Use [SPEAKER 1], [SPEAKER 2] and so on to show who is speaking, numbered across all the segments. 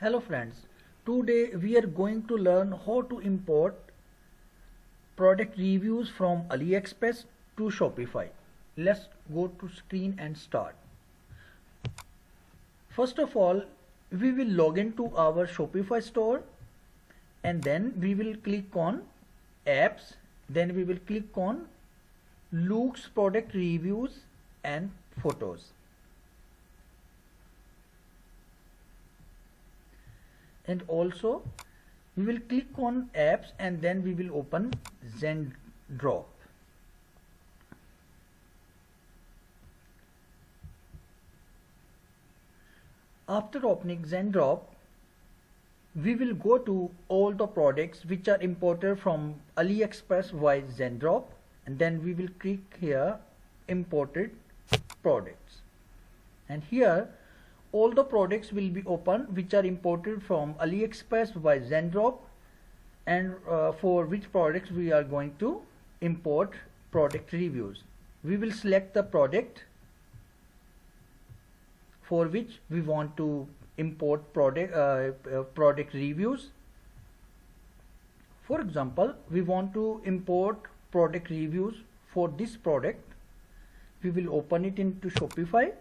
[SPEAKER 1] Hello friends, today we are going to learn how to import product reviews from AliExpress to Shopify. Let's go to screen and start. First of all, we will log into our Shopify store and then we will click on apps, then we will click on Loox product reviews and photos. And also we will click on apps and then we will open Zendrop. After opening Zendrop, we will go to all the products which are imported from AliExpress via Zendrop, and then we will click here imported products, and here all the products will be open which are imported from AliExpress by Zendrop, and for which products we are going to import product reviews. We will select the product for which we want to import product reviews. For example, we want to import product reviews for this product. We will open it into Shopify.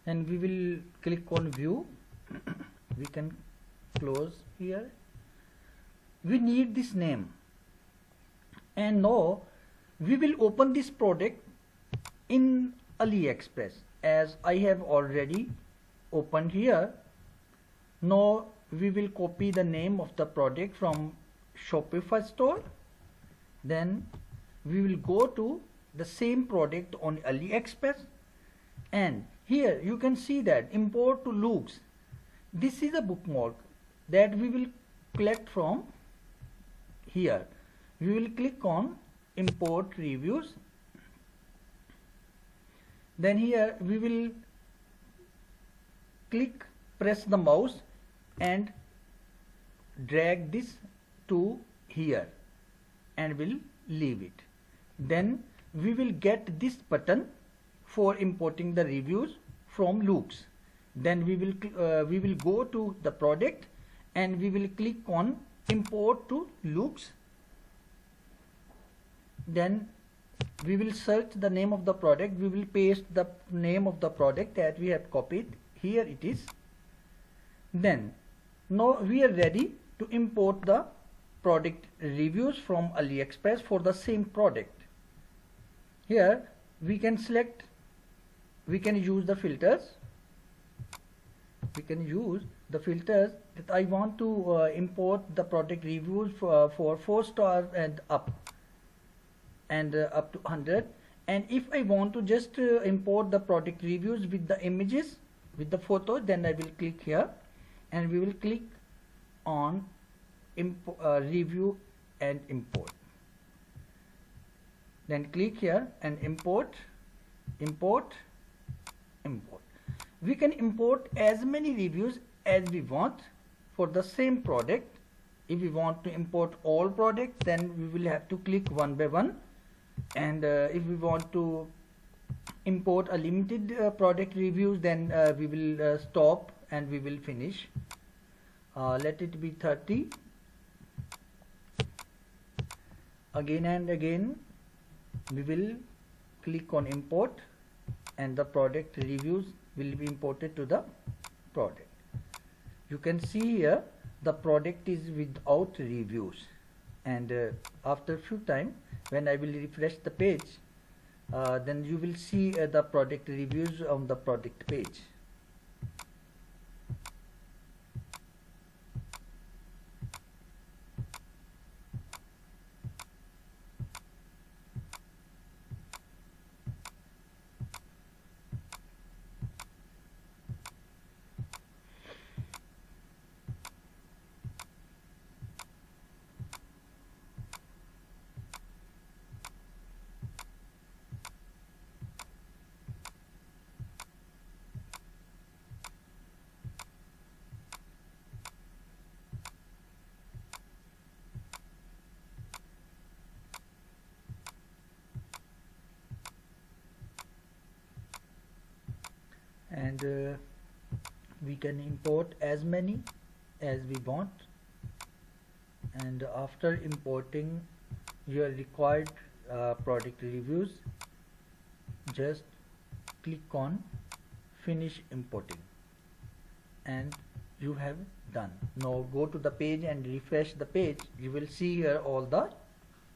[SPEAKER 1] And we will click on view. We can close here. We need this name, and now we will open this product in AliExpress, as I have already opened here. Now we will copy the name of the product from Shopify store, then we will go to the same product on AliExpress, and here you can see that import to Loox. This is a bookmark that we will collect from here. We will click on import reviews. Then here we will press the mouse and drag this to here, and will leave it. Then we will get this button for importing the reviews from Loox. Then we will go to the product and we will click on import to Loox. Then we will search the name of the product. We will paste the name of the product that we have copied. Here it is. Then now we are ready to import the product reviews from AliExpress for the same product. Here we can select, we can use the filters. We can use the filters that I want to import the product reviews for 4 stars and up, and up to 100. And if I want to just import the product reviews with the images, with the photos, then I will click here and we will click on review and import. Then click here and import. We can import as many reviews as we want for the same product. If we want to import all products, then we will have to click one by one, and if we want to import a limited product reviews, then we will stop and we will finish. Let it be 30. Again and again we will click on import, and the product reviews will be imported to the product. You can see here the product is without reviews, and after few time when I will refresh the page, then you will see the product reviews on the product page. we can import as many as we want, and after importing your required product reviews, just click on finish importing and you have done. Now go to the page and refresh the page. You will see here all the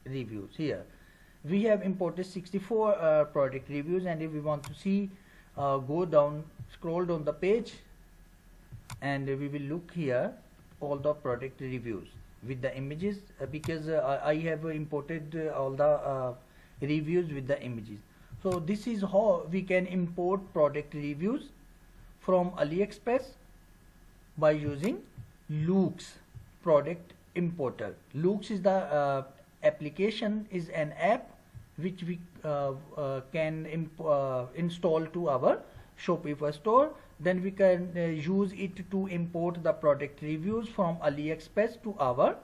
[SPEAKER 1] reviews. Here we have imported 64 product reviews, and if we want to see, go down, scroll down the page, and we will look here all the product reviews with the images, because I have imported all the reviews with the images. So this is how we can import product reviews from AliExpress by using Loox product importer. Loox is the application, is an app which we can install to our Shopify store. Then we can use it to import the product reviews from AliExpress to our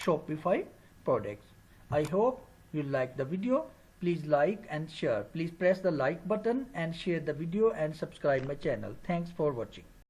[SPEAKER 1] Shopify products. I hope you like the video. Please like and share. Please press the like button and share the video and subscribe my channel. Thanks for watching.